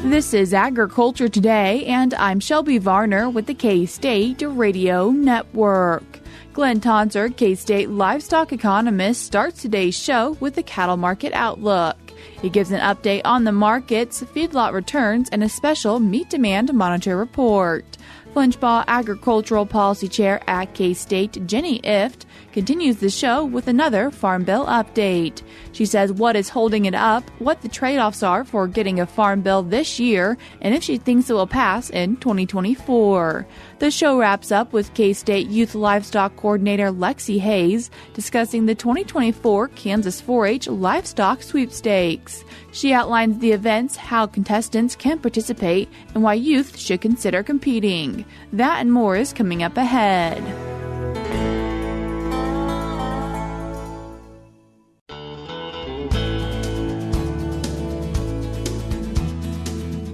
This is Agriculture Today, and I'm Shelby Varner with the K-State Radio Network. Glynn Tonsor, K-State livestock economist, starts today's show with the cattle market outlook. He gives an update on the markets, feedlot returns, and a special meat demand monitor report. Flinchbaugh Agricultural Policy Chair at K-State, Jenny Ifft, continues the show with another Farm Bill update. She says what is holding it up, what the trade-offs are for getting a Farm Bill this year, and if she thinks it will pass in 2024. The show wraps up with K-State Youth Livestock Coordinator Lexie Hayes discussing the 2024 Kansas 4-H Livestock Sweepstakes. She outlines the events, how contestants can participate, and why youth should consider competing. That and more is coming up ahead.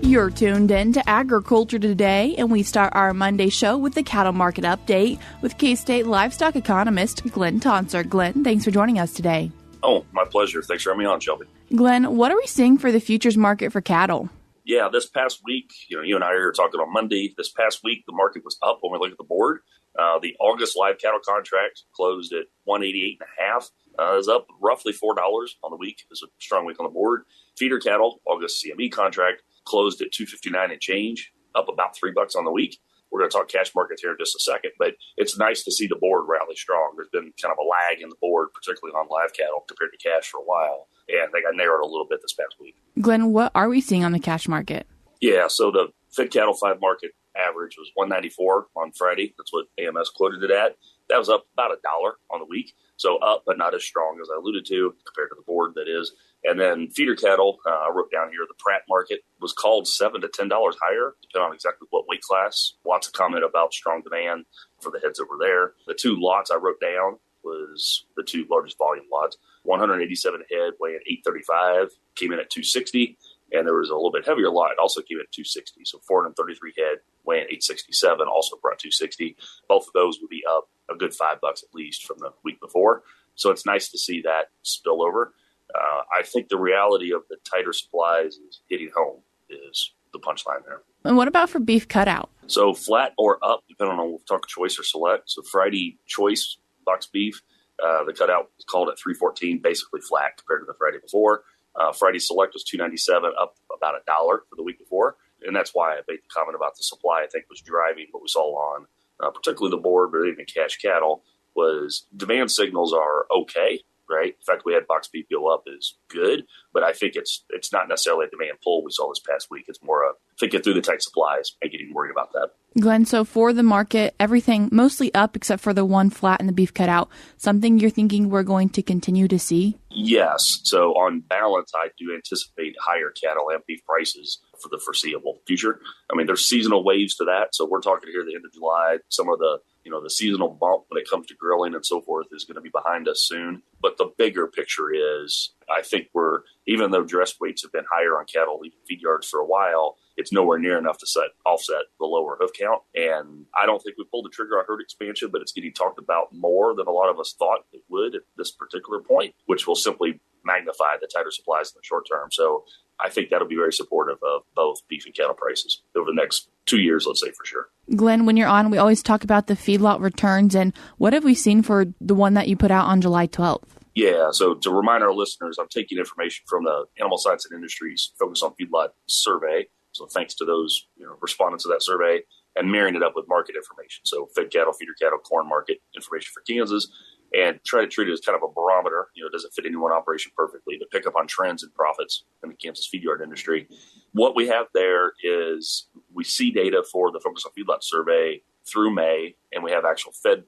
You're tuned in to Agriculture Today, and we start our Monday show with the cattle market update with K-State livestock economist Glynn Tonsor. Glynn, thanks for joining us today. Oh, my pleasure. Thanks for having me on, Shelby. Glynn, what are we seeing for the futures market for cattle? Yeah, this past week, you and I are talking on Monday. This past week, the market was up when we look at the board. The August live cattle contract closed at 188.5. Is up roughly $4 on the week. It's a strong week on the board. Feeder cattle, August CME contract, closed at $259 and change, up about $3 on the week. We're going to talk cash markets here in just a second, but it's nice to see the board rally strong. There's been kind of a lag in the board, particularly on live cattle compared to cash for a while, and they got narrowed a little bit this past week. Glynn, what are we seeing on the cash market? Yeah, so the fed cattle 5 market average was 194 on Friday. That's what AMS quoted it at. That was up about $1 on the week, so up but not as strong as I alluded to compared to the board, that is. And then feeder cattle, I wrote down here, the Pratt market was called $7 to $10 higher, depending on exactly what weight class. Lots of comment about strong demand for the heads that were there. The 2 lots I wrote down was the 2 largest volume lots. 187 head weighing 835, came in at 260. And there was a little bit heavier lot, also came in at 260. So 433 head weighing 867, also brought 260. Both of those would be up a good $5 at least from the week before. So it's nice to see that spill over. I think the reality of the tighter supplies is hitting home is the punchline there. And what about for beef cutout? So flat or up, depending on if we're talking choice or select. So Friday choice box beef, the cutout was called at $314, basically flat compared to the Friday before. Friday select was $297, up about $1 for the week before. And that's why I made the comment about the supply, I think, was driving what we saw on particularly the board, but even cash cattle, was demand signals are okay. Right. In fact, we had box beef go up is good, but I think it's not necessarily a demand pull we saw this past week. It's more a thinking through the tight supplies and getting worried about that. Glynn, so for the market, everything mostly up except for the one flat and the beef cutout, something you're thinking we're going to continue to see? Yes. So on balance, I do anticipate higher cattle and beef prices for the foreseeable future. I mean, there's seasonal waves to that. So we're talking here the end of July, some of the seasonal bump when it comes to grilling and so forth is going to be behind us soon. But the bigger picture is, I think even though dress weights have been higher on cattle leaving feed yards for a while, it's nowhere near enough to offset the lower hoof count. And I don't think we pulled the trigger on herd expansion, but it's getting talked about more than a lot of us thought it would at this particular point, which will simply magnify the tighter supplies in the short term. So I think that'll be very supportive of both beef and cattle prices over the next 2 years, let's say, for sure. Glynn, when you're on, we always talk about the feedlot returns. And what have we seen for the one that you put out on July 12th? Yeah, so to remind our listeners, I'm taking information from the Animal Science and Industries Focus on Feedlot survey. So thanks to those respondents to that survey, and marrying it up with market information. So fed cattle, feeder cattle, corn market information for Kansas, and try to treat it as kind of a barometer. Does it fit any one operation perfectly, but pick up on trends and profits in the Kansas feed yard industry. What we have there is we see data for the Focus on Feedlot survey through May, and we have actual fed,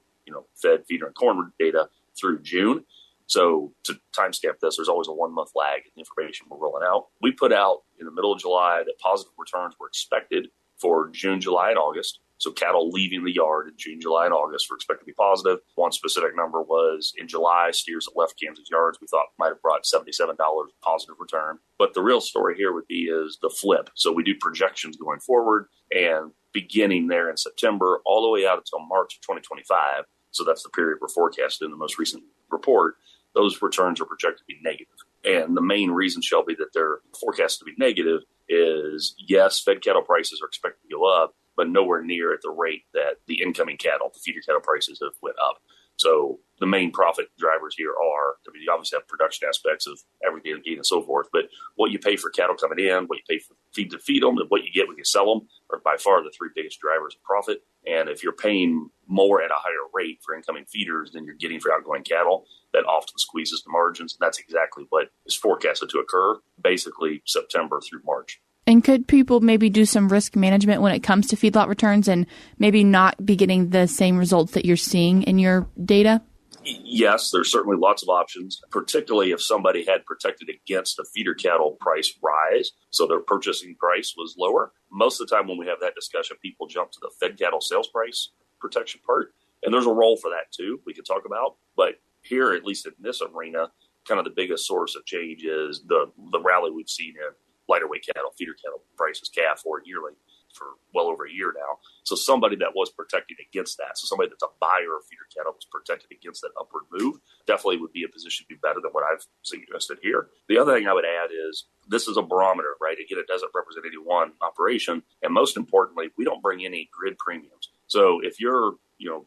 feeder and corn data through June. So to timestamp this, there's always a 1 month lag in the information we're rolling out. We put out in the middle of July that positive returns were expected for June, July, and August. So cattle leaving the yard in June, July, and August were expected to be positive. One specific number was in July, steers that left Kansas yards we thought might have brought $77 positive return. But the real story here would be is the flip. So we do projections going forward, and beginning there in September all the way out until March of 2025. So that's the period we're forecasting in the most recent report. Those returns are projected to be negative. And the main reason, Shelby, that they're forecast to be negative is, yes, fed cattle prices are expected to go up, but nowhere near at the rate that the incoming cattle, the feeder cattle prices have went up. So the main profit drivers here are, I mean, you obviously have production aspects of everything and so forth, but what you pay for cattle coming in, what you pay for feed to feed them, and what you get when you sell them are by far the three biggest drivers of profit. And if you're paying more at a higher rate for incoming feeders than you're getting for outgoing cattle, that often squeezes the margins. And that's exactly what is forecasted to occur, basically September through March. And could people maybe do some risk management when it comes to feedlot returns and maybe not be getting the same results that you're seeing in your data? Yes, there's certainly lots of options, particularly if somebody had protected against a feeder cattle price rise, so their purchasing price was lower. Most of the time when we have that discussion, people jump to the fed cattle sales price protection part, and there's a role for that too we could talk about. But here, at least in this arena, kind of the biggest source of change is the rally we've seen in lighter weight cattle, feeder cattle prices, calf or yearly, for well over a year now. So somebody that was protecting against that, so somebody that's a buyer of feeder cattle was protected against that upward move, definitely would be in a position to be better than what I've suggested here. The other thing I would add is this is a barometer, right? Again, it doesn't represent any one operation. And most importantly, we don't bring any grid premiums. So if you're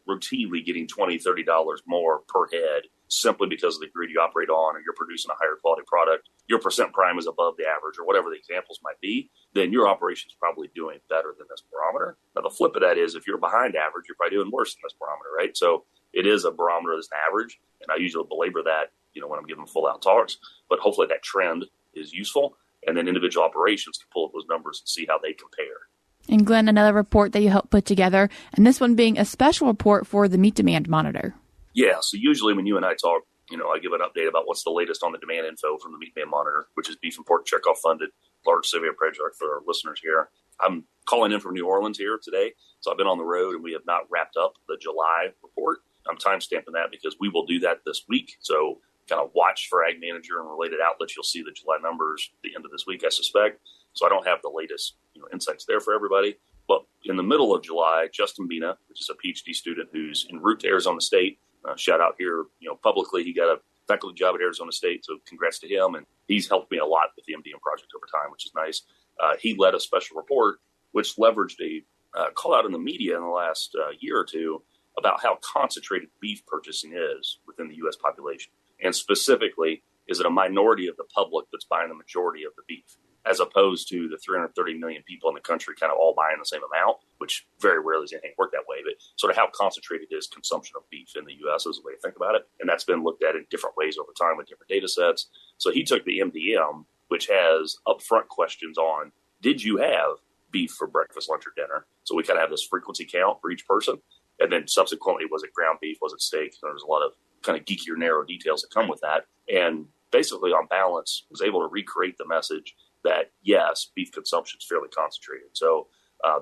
routinely getting $20, $30 more per head simply because of the grid you operate on, or you're producing a higher quality product, your percent prime is above the average, or whatever the examples might be, then your operation's probably doing better than this barometer. Now, the flip of that is if you're behind average, you're probably doing worse than this barometer, right? So it is a barometer that's an average, and I usually belabor that, when I'm giving full out talks, but hopefully that trend is useful, and then individual operations can pull up those numbers and see how they compare. And Glynn, another report that you helped put together, and this one being a special report for the meat demand monitor. Yeah, so usually when you and I talk, I give an update about what's the latest on the demand info from the Meat Demand Monitor, which is beef and pork checkoff funded, large survey project for our listeners here. I'm calling in from New Orleans here today, so I've been on the road and we have not wrapped up the July report. I'm timestamping that because we will do that this week. So kind of watch for AgManager and related outlets. You'll see the July numbers at the end of this week, I suspect. So I don't have the latest insights there for everybody. But in the middle of July, Justin Bina, which is a PhD student who's en route to Arizona State, shout out here, publicly, he got a faculty job at Arizona State, so congrats to him. And he's helped me a lot with the MDM project over time, which is nice. He led a special report, which leveraged a call out in the media in the last year or two about how concentrated beef purchasing is within the U.S. population. And specifically, is it a minority of the public that's buying the majority of the beef, as opposed to the 330 million people in the country kind of all buying the same amount, which very rarely does anything work that way. But sort of how concentrated is consumption of beef in the U.S. is a way to think about it. And that's been looked at in different ways over time with different data sets. So he took the MDM, which has upfront questions on, did you have beef for breakfast, lunch, or dinner? So we kind of have this frequency count for each person. And then subsequently, was it ground beef? Was it steak? There's a lot of kind of geekier, narrow details that come with that. And basically, on balance, was able to recreate the message that, yes, beef consumption is fairly concentrated. So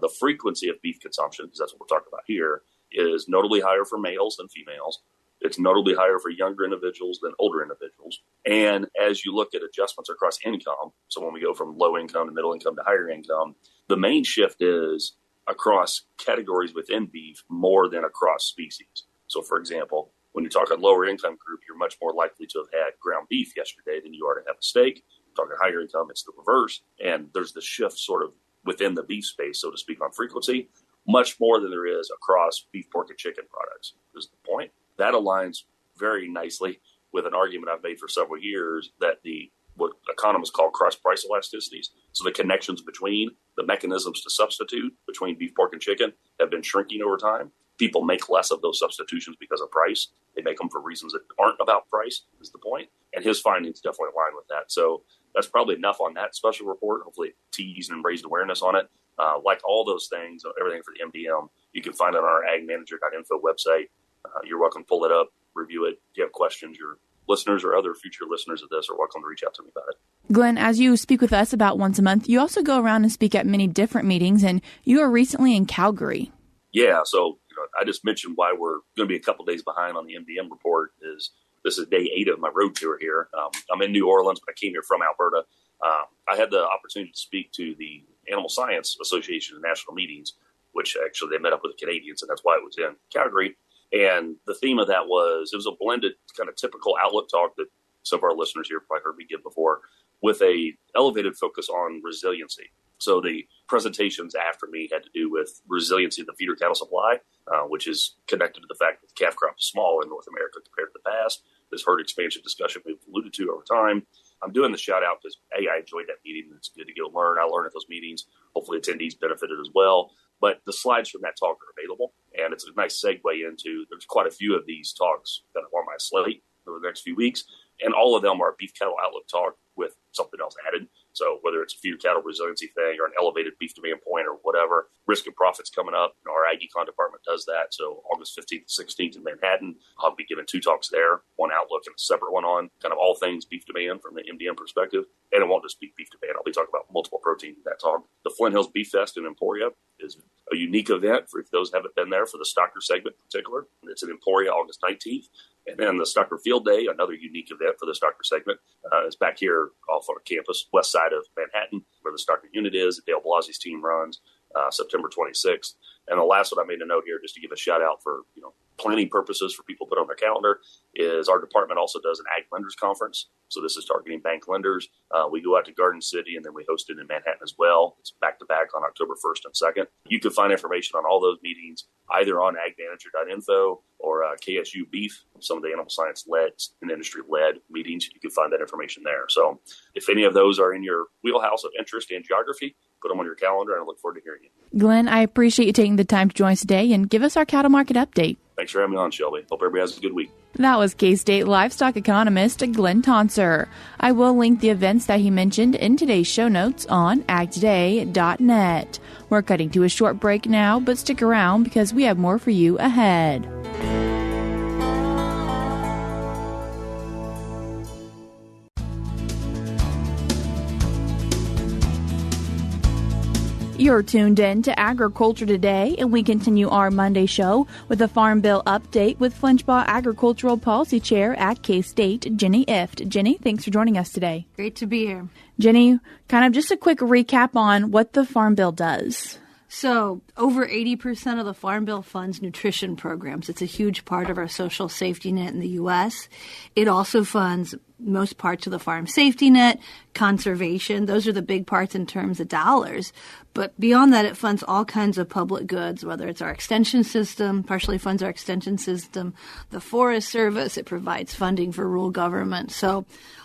the frequency of beef consumption, because that's what we're talking about here, is notably higher for males than females. It's notably higher for younger individuals than older individuals. And as you look at adjustments across income, so when we go from low income to middle income to higher income, the main shift is across categories within beef more than across species. So, for example, when you talk a lower income group, you're much more likely to have had ground beef yesterday than you are to have a steak. Talking higher income, it's the reverse. And there's the shift sort of within the beef space, so to speak, on frequency, much more than there is across beef, pork, and chicken products, is the point. That aligns very nicely with an argument I've made for several years that what economists call cross-price elasticities. So the connections between the mechanisms to substitute between beef, pork, and chicken have been shrinking over time. People make less of those substitutions because of price. They make them for reasons that aren't about price, is the point. And his findings definitely align with that. So that's probably enough on that special report. Hopefully it teased and raised awareness on it. Like all those things, everything for the MDM, you can find it on our AgManager.info website. You're welcome to pull it up, review it. If you have questions, your listeners or other future listeners of this are welcome to reach out to me about it. Glynn, as you speak with us about once a month, you also go around and speak at many different meetings, and you were recently in Calgary. Yeah, so I just mentioned why we're going to be a couple days behind on the MDM report. This is day 8 of my road tour here. I'm in New Orleans, but I came here from Alberta. I had the opportunity to speak to the Animal Science Association national meetings, which actually they met up with the Canadians, and that's why it was in Calgary. And the theme of that was, it was a blended kind of typical outlook talk that some of our listeners here probably heard me give before, with a elevated focus on resiliency. So the presentations after me had to do with resiliency of the feeder cattle supply, which is connected to the fact that the calf crop is small in North America compared to the past. This herd expansion discussion we've alluded to over time. I'm doing the shout out because, I enjoyed that meeting. It's good to go learn. I learned at those meetings. Hopefully attendees benefited as well. But the slides from that talk are available, and it's a nice segue into, there's quite a few of these talks that are on my slate over the next few weeks, and all of them are beef cattle outlook talk with something else added. So whether it's a feeder cattle resiliency thing or an elevated beef demand point or whatever, risk and profits coming up. Our AgEcon department does that. So August 15th and 16th in Manhattan, I'll be giving 2 talks there, one outlook and a separate one on kind of all things beef demand from the MDM perspective. And it won't just be beef demand. I'll be talking about multiple proteins in that talk. The Flint Hills Beef Fest in Emporia is a unique event for those who haven't been there, for the stocker segment in particular. It's in Emporia August 19th. And then the Stocker Field Day, another unique event for the stocker segment, is back here off our campus, west side of Manhattan, where the stocker unit is. Dale Blasi's team runs September 26th. And the last one I made a note here, just to give a shout out for planning purposes for people to put on their calendar, is our department also does an Ag Lenders Conference. So this is targeting bank lenders. We go out to Garden City, and then we host it in Manhattan as well. It's back-to-back on October 1st and 2nd. You can find information on all those meetings either on AgManager.info or KSU Beef, some of the animal science-led and industry-led meetings. You can find that information there. So if any of those are in your wheelhouse of interest and geography, put them on your calendar, and I look forward to hearing you. Glenn, I appreciate you taking the time to join us today and give us our cattle market update. Thanks for having me on, Shelby. Hope everybody has a good week. That was K-State livestock economist Glynn Tonsor. I will link the events that he mentioned in today's show notes on agtoday.net. We're cutting to a short break now, but stick around because we have more for you ahead. You're tuned in to Agriculture Today, and we continue our Monday show with a Farm Bill update with Flinchbaugh Agricultural Policy Chair at K-State, Jenny Ifft. Jenny, thanks for joining us today. Great to be here. Jenny, kind of just a quick recap on what the Farm Bill does. So over 80% of the Farm Bill funds nutrition programs. It's a huge part of our social safety net in the U.S. It also funds most parts of the farm safety net, conservation. Those are the big parts in terms of dollars. But beyond that, it funds all kinds of public goods, whether it's our extension system, partially funds our extension system, the Forest Service. It provides funding for rural government. So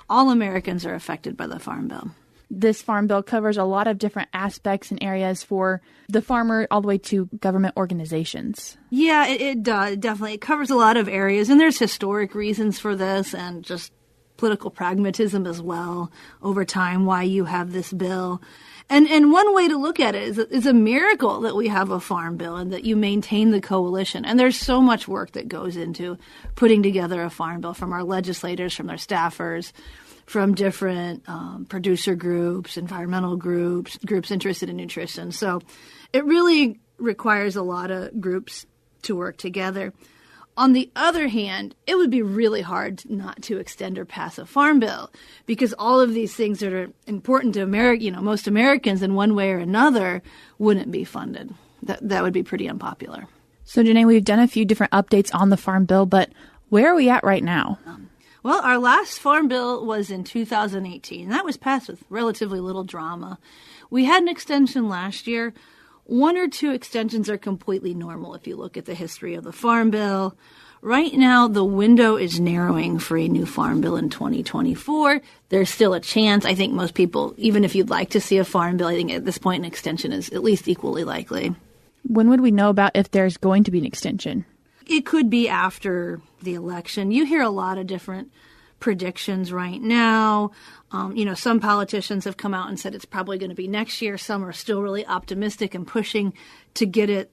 all Americans are affected by the Farm Bill. This Farm Bill covers a lot of different aspects and areas for the farmer all the way to government organizations. Yeah, it does. Definitely. It covers a lot of areas, and there's historic reasons for this and just political pragmatism as well over time, why you have this bill. And one way to look at it is a miracle that we have a Farm Bill and that you maintain the coalition. And there's so much work that goes into putting together a Farm Bill from our legislators, from their staffers, from different producer groups, environmental groups interested in nutrition. So it really requires a lot of groups to work together. On the other hand, it would be really hard not to extend or pass a Farm Bill because all of these things that are important to most Americans in one way or another wouldn't be funded. That would be pretty unpopular. So, Janae, we've done a few different updates on the Farm Bill, but where are we at right now? Well, our last Farm Bill was in 2018. That was passed with relatively little drama. We had an extension last year. 1 or 2 extensions are completely normal if you look at the history of the Farm Bill. Right now, the window is narrowing for a new Farm Bill in 2024. There's still a chance. I think most people, even if you'd like to see a Farm Bill, I think at this point an extension is at least equally likely. When would we know about if there's going to be an extension? It could be after the election. You hear a lot of different predictions right now. Some politicians have come out and said it's probably going to be next year. Some are still really optimistic and pushing to get it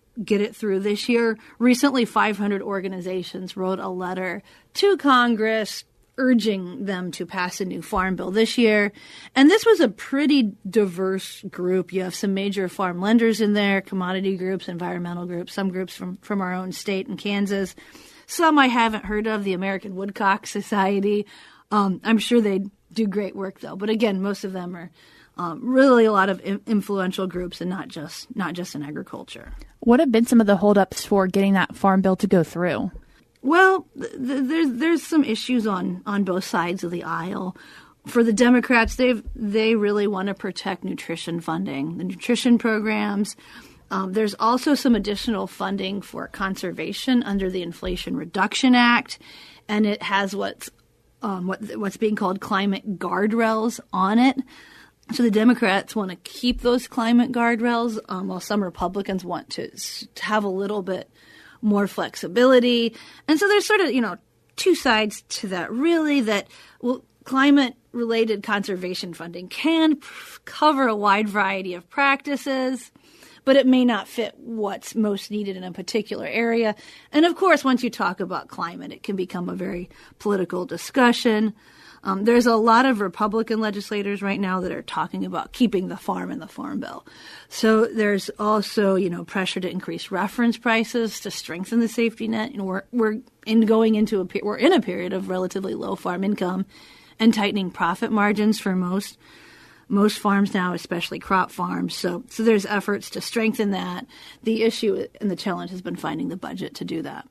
through this year. Recently, 500 organizations wrote a letter to Congress urging them to pass a new Farm Bill this year. And this was a pretty diverse group. You have some major farm lenders in there, commodity groups, environmental groups, some groups from our own state in Kansas. Some I haven't heard of, the American Woodcock Society. I'm sure they do great work, though. But again, most of them are really a lot of influential groups and not just in agriculture. What have been some of the holdups for getting that Farm Bill to go through? Well, there's some issues on both sides of the aisle. For the Democrats, they really want to protect nutrition funding, the nutrition programs. There's also some additional funding for conservation under the Inflation Reduction Act, and it has what's being called climate guardrails on it. So the Democrats want to keep those climate guardrails, while some Republicans want to have a little bit more flexibility. And so there's sort of, two sides to that, really, that climate-related conservation funding can cover a wide variety of practices, but it may not fit what's most needed in a particular area. And of course, once you talk about climate, it can become a very political discussion. There's a lot of Republican legislators right now that are talking about keeping the farm in the Farm Bill. So there's also, pressure to increase reference prices to strengthen the safety net. We're in a period of relatively low farm income and tightening profit margins for most farms now, especially crop farms. So there's efforts to strengthen that. The issue and the challenge has been finding the budget to do that.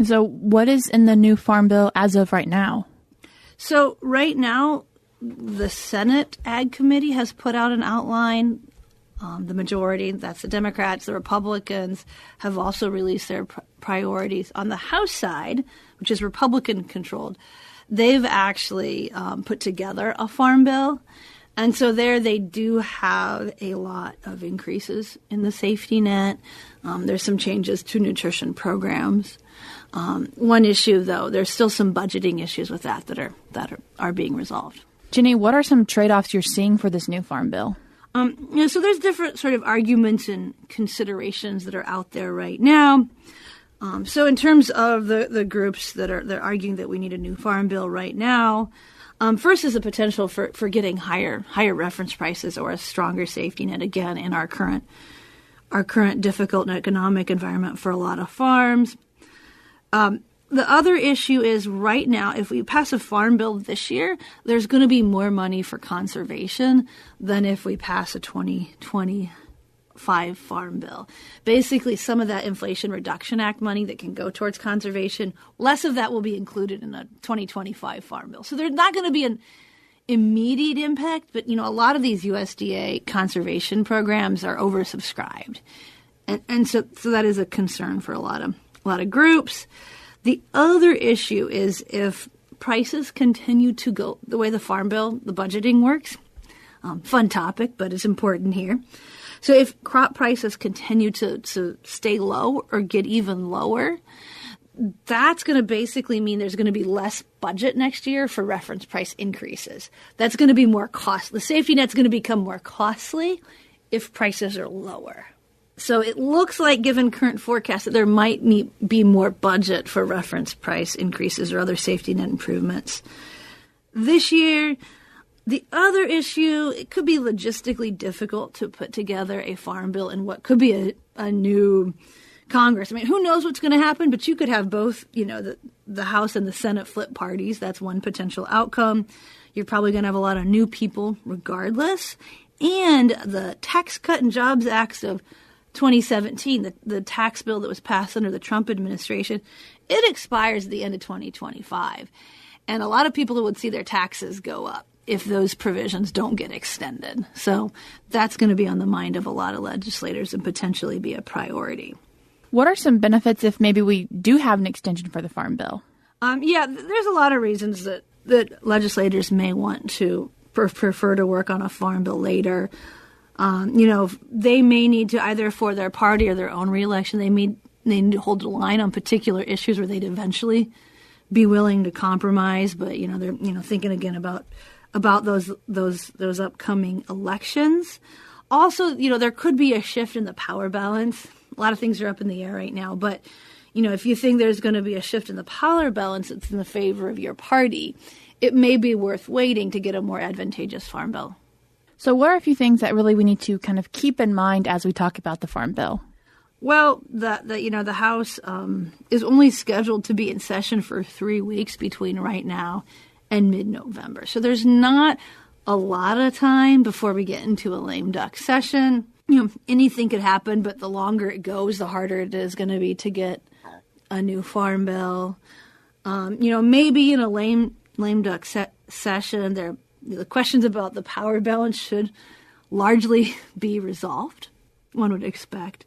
So what is in the new Farm Bill as of right now? So right now, the Senate Ag Committee has put out an outline. The majority, that's the Democrats, the Republicans, have also released their priorities. On the House side, which is Republican-controlled, they've actually put together a farm bill. And so there they do have a lot of increases in the safety net. There's some changes to nutrition programs. One issue, though, there's still some budgeting issues with that are being resolved. Jenny, what are some trade-offs you're seeing for this new farm bill? So there's different sort of arguments and considerations that are out there right now. So in terms of the groups they're arguing that we need a new farm bill right now, first is the potential for getting higher reference prices or a stronger safety net, again, in our current difficult economic environment for a lot of farms. The other issue is right now, if we pass a farm bill this year, there's going to be more money for conservation than if we pass a 2025 farm bill. Basically, some of that Inflation Reduction Act money that can go towards conservation, less of that will be included in a 2025 farm bill. So there's not going to be an immediate impact, but, a lot of these USDA conservation programs are oversubscribed. And so that is a concern for a lot of groups. The other issue is if prices continue to go the way the Farm Bill, the budgeting works. Fun topic, but it's important here. So if crop prices continue to stay low or get even lower, that's going to basically mean there's going to be less budget next year for reference price increases. That's going to be more costly. The safety net's going to become more costly if prices are lower. So it looks like, given current forecasts, that there might be more budget for reference price increases or other safety net improvements this year. The other issue, it could be logistically difficult to put together a farm bill in what could be a new Congress. I mean, who knows what's going to happen, but you could have both, the House and the Senate flip parties. That's one potential outcome. You're probably going to have a lot of new people regardless. And the Tax Cut and Jobs Acts of 2017, the tax bill that was passed under the Trump administration, it expires at the end of 2025. And a lot of people would see their taxes go up if those provisions don't get extended. So that's going to be on the mind of a lot of legislators and potentially be a priority. What are some benefits if maybe we do have an extension for the Farm Bill? There's a lot of reasons that legislators may want to prefer to work on a farm bill later. They may need to, either for their party or their own reelection, they need to hold the line on particular issues where they'd eventually be willing to compromise. But they're thinking again about those upcoming elections. Also, there could be a shift in the power balance. A lot of things are up in the air right now, but if you think there's going to be a shift in the power balance that's in the favor of your party, it may be worth waiting to get a more advantageous farm bill. So what are a few things that really we need to kind of keep in mind as we talk about the Farm Bill? Well, the House is only scheduled to be in session for 3 weeks between right now and mid-November. So there's not a lot of time before we get into a lame duck session. Anything could happen, but the longer it goes, the harder it is going to be to get a new farm bill. Maybe in a lame duck session, the questions about the power balance should largely be resolved, one would expect.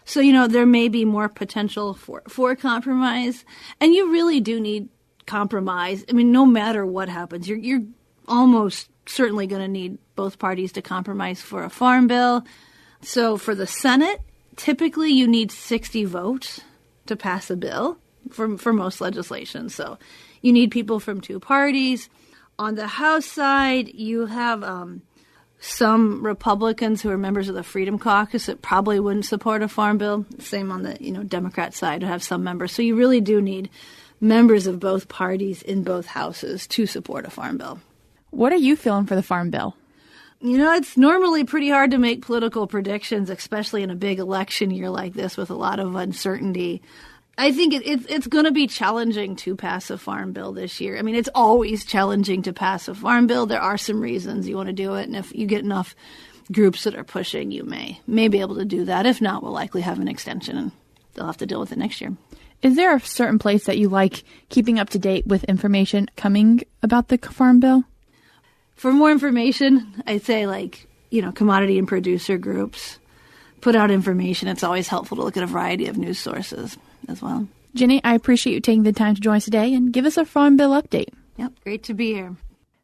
So, there may be more potential for compromise. And you really do need compromise. I mean, no matter what happens, you're almost certainly going to need both parties to compromise for a farm bill. So for the Senate, typically you need 60 votes to pass a bill for most legislation. So you need people from two parties. On the House side, you have some Republicans who are members of the Freedom Caucus that probably wouldn't support a farm bill. Same on the Democrat side, to have some members. So you really do need members of both parties in both houses to support a farm bill. What are you feeling for the farm bill? It's normally pretty hard to make political predictions, especially in a big election year like this with a lot of uncertainty. I think it's going to be challenging to pass a farm bill this year. I mean, it's always challenging to pass a farm bill. There are some reasons you want to do it, and if you get enough groups that are pushing, you may be able to do that. If not, we'll likely have an extension, and they'll have to deal with it next year. Is there a certain place that you like keeping up to date with information coming about the farm bill? For more information, I'd say commodity and producer groups put out information. It's always helpful to look at a variety of news sources as well. Jenny, I appreciate you taking the time to join us today and give us a farm bill update. Yep, great to be here.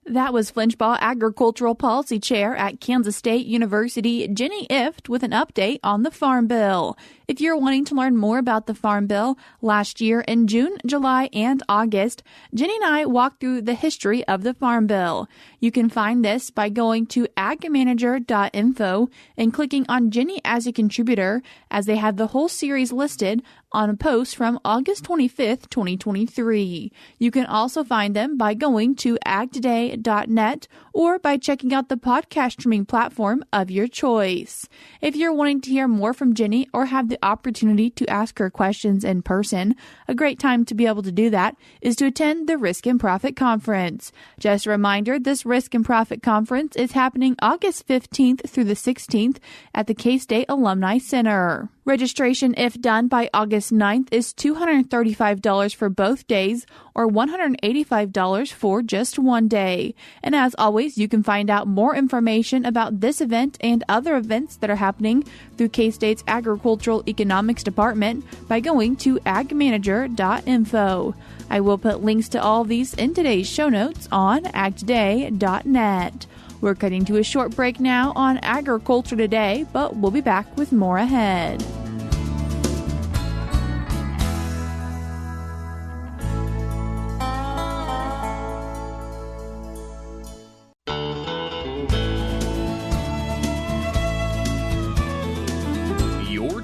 That was Flinchbaugh Agricultural Policy Chair at Kansas State University, Jenny Ifft, with an update on the Farm Bill. If you're wanting to learn more about the Farm Bill, last year in June, July, and August, Jenny and I walked through the history of the Farm Bill. You can find this by going to AgManager.info and clicking on Jenny as a contributor, as they have the whole series listed on a post from August 25th, 2023. You can also find them by going to agtoday.net or by checking out the podcast streaming platform of your choice. If you're wanting to hear more from Jenny or have the opportunity to ask her questions in person, a great time to be able to do that is to attend the Risk and Profit Conference. Just a reminder, this Risk and Profit Conference is happening August 15th through the 16th at the K-State Alumni Center. Registration, if done by August 9th, is $235 for both days or $185 for just one day. And as always, you can find out more information about this event and other events that are happening through K-State's Agricultural Economics Department by going to AgManager.info. I will put links to all these in today's show notes on agtoday.net. We're cutting to a short break now on Agriculture Today, but we'll be back with more ahead.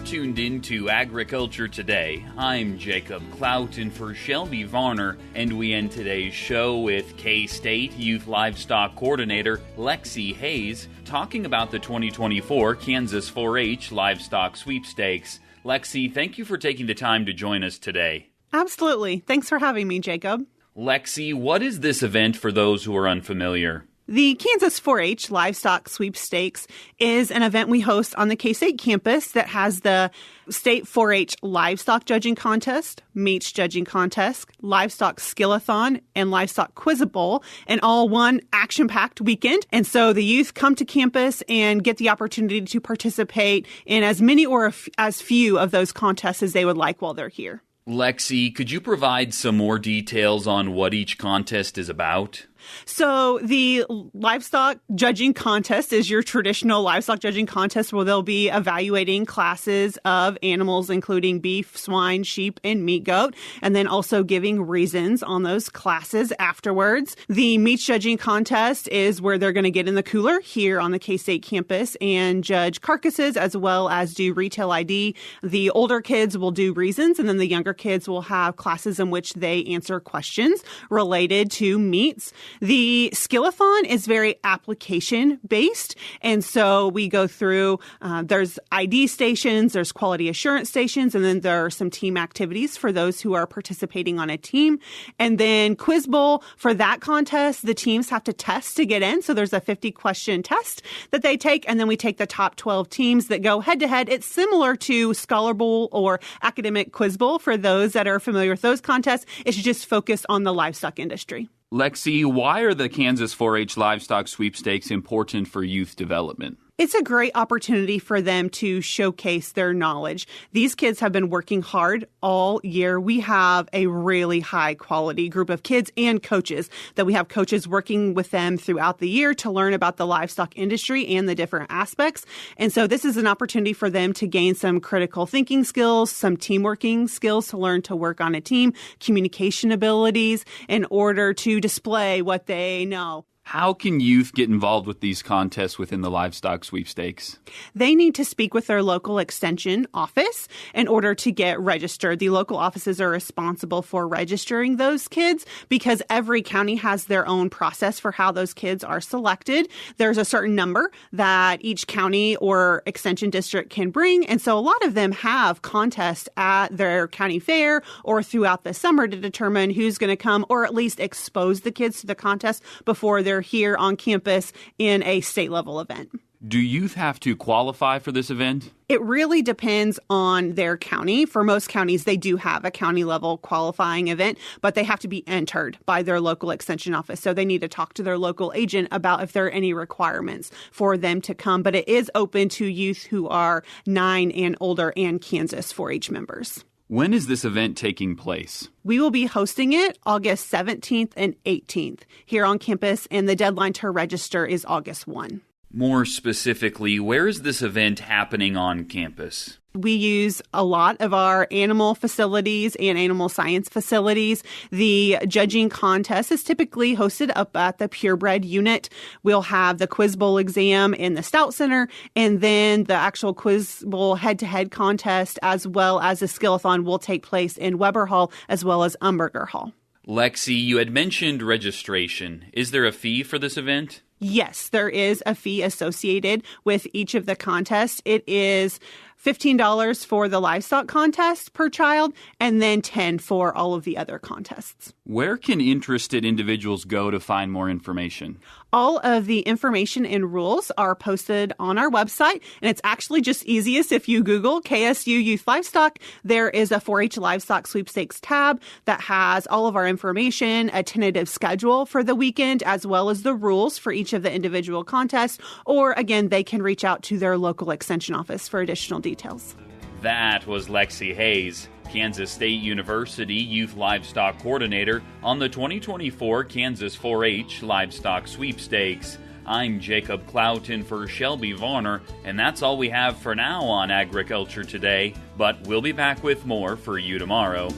Tuned into Agriculture Today. I'm Jacob Cloughton for Shelby Varner, and we end today's show with K-State Youth Livestock Coordinator Lexie Hayes talking about the 2024 Kansas 4-H Livestock Sweepstakes. Lexie, thank you for taking the time to join us today. Absolutely. Thanks for having me, Jacob. Lexie, what is this event for those who are unfamiliar? The Kansas 4-H Livestock Sweepstakes is an event we host on the K-State campus that has the State 4-H Livestock Judging Contest, Meats Judging Contest, Livestock Skillathon, and Livestock Quizable, and all one action-packed weekend. And so the youth come to campus and get the opportunity to participate in as many or as few of those contests as they would like while they're here. Lexie, could you provide some more details on what each contest is about? So the livestock judging contest is your traditional livestock judging contest where they'll be evaluating classes of animals, including beef, swine, sheep, and meat goat, and then also giving reasons on those classes afterwards. The meat judging contest is where they're going to get in the cooler here on the K-State campus and judge carcasses as well as do retail ID. The older kids will do reasons, and then the younger kids will have classes in which they answer questions related to meats. The skillathon is very application based. And so we go through, there's ID stations, there's quality assurance stations, and then there are some team activities for those who are participating on a team. And then Quiz Bowl, for that contest, the teams have to test to get in. So there's a 50-question test that they take, and then we take the top 12 teams that go head-to-head. It's similar to Scholar Bowl or Academic Quiz Bowl for those that are familiar with those contests. It's just focused on the livestock industry. Lexie, why are the Kansas 4-H Livestock Sweepstakes important for youth development? It's a great opportunity for them to showcase their knowledge. These kids have been working hard all year. We have a really high quality group of kids and coaches that we have coaches working with them throughout the year to learn about the livestock industry and the different aspects. And so this is an opportunity for them to gain some critical thinking skills, some team working skills to learn to work on a team, communication abilities in order to display what they know. How can youth get involved with these contests within the Livestock Sweepstakes? They need to speak with their local extension office in order to get registered. The local offices are responsible for registering those kids because every county has their own process for how those kids are selected. There's a certain number that each county or extension district can bring. And so a lot of them have contests at their county fair or throughout the summer to determine who's going to come or at least expose the kids to the contest before they're here on campus in a state level event. Do youth have to qualify for this event? It really depends on their county. For most counties, they do have a county level qualifying event, but they have to be entered by their local extension office. So they need to talk to their local agent about if there are any requirements for them to come. But it is open to youth who are 9 and older and Kansas 4-H members. When is this event taking place? We will be hosting it August 17th and 18th here on campus, and the deadline to register is August 1. More specifically, where is this event happening on campus? We use a lot of our animal facilities and animal science facilities. The judging contest is typically hosted up at the purebred unit. We'll have the Quiz Bowl exam in the Stout Center, and then the actual Quiz Bowl head-to-head contest as well as the Skillathon will take place in Weber Hall as well as Umberger Hall. Lexie, you had mentioned registration. Is there a fee for this event? Yes, there is a fee associated with each of the contests. It is $15 for the livestock contest per child, and then $10 for all of the other contests. Where can interested individuals go to find more information? All of the information and rules are posted on our website, and it's actually just easiest if you Google KSU Youth Livestock. There is a 4-H Livestock Sweepstakes tab that has all of our information, a tentative schedule for the weekend, as well as the rules for each of the individual contests, or again, they can reach out to their local extension office for additional details. That was Lexie Hayes, Kansas State University Youth Livestock Coordinator on the 2024 Kansas 4-H Livestock Sweepstakes. I'm Jacob Cloughton for Shelby Varner, and that's all we have for now on Agriculture Today, but we'll be back with more for you tomorrow.